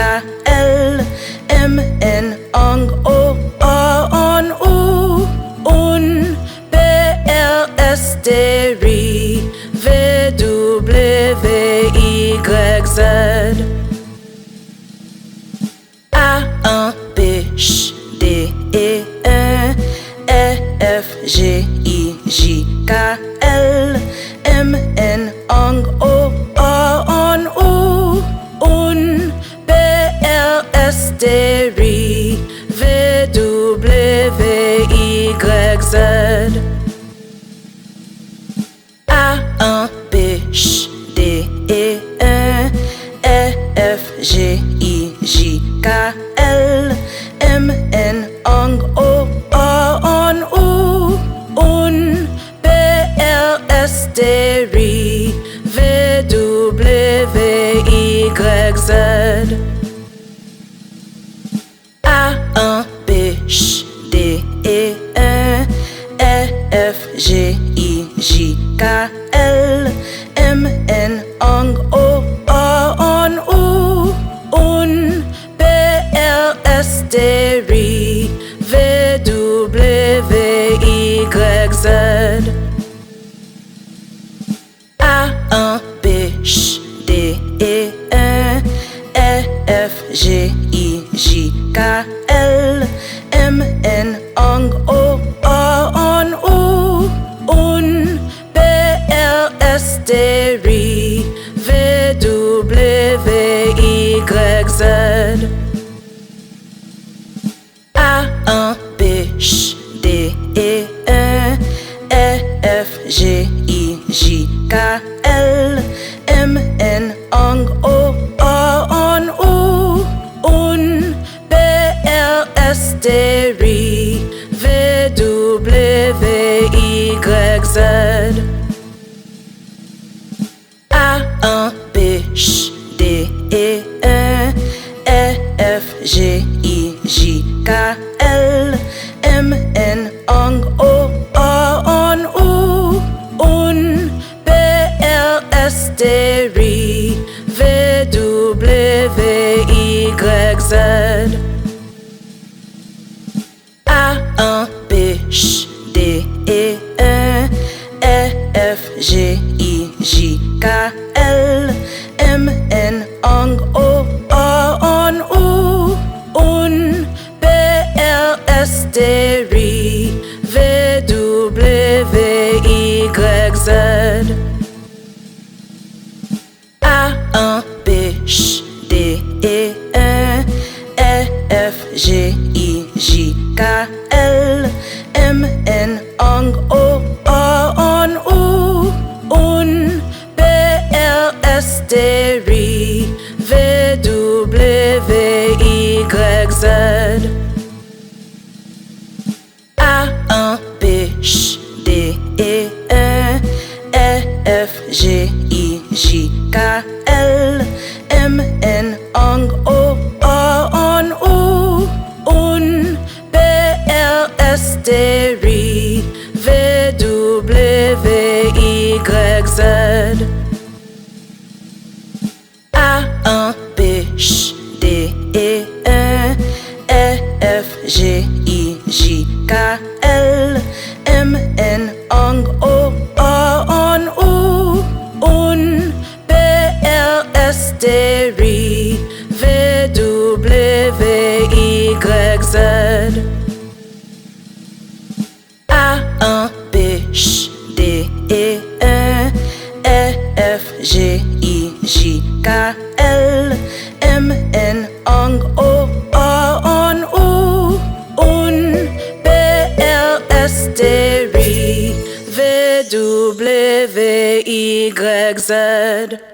L M N ang O A en O un P R S T V W Y Z A 1 B Ch D E 1 E F G I J K L M N ang O A en O un P R S T V W Y Z A 1 B Ch D E 1 E F G I J K L M N ang O A en O un P R S T W Y Z A 1 B Ch D E 1 E F G I J K L M N ang O A en O un P R S T W Y Z A 1 B Ch D E 1 E F G I J K L M N ang O A en O un P R S T W Y Z A 1 B Ch D E 1 E F G I J K L M N ang O A en O un P R S T W Y Z A 1 B Ch D E 1 E F G I J K L M N ang O A en O un P R S T W Y Z A 1 B Ch D E 1 E F G I J K L M N ang O A en O un P R S T W Y Z A 1 B Ch D E 1 E F G I J K L M N ang O A en O un P R S T W Y Z A 1 B Ch D E 1 E F G I J K L M N ang O A en O un P R S T W Y Z A 1 B Ch D E 1 E F G I J K L M N ang O A en O un P R S T W Y Z A 1 B Ch D E 1 E F G I J K L M N ang O A en O un P R S T W Y Z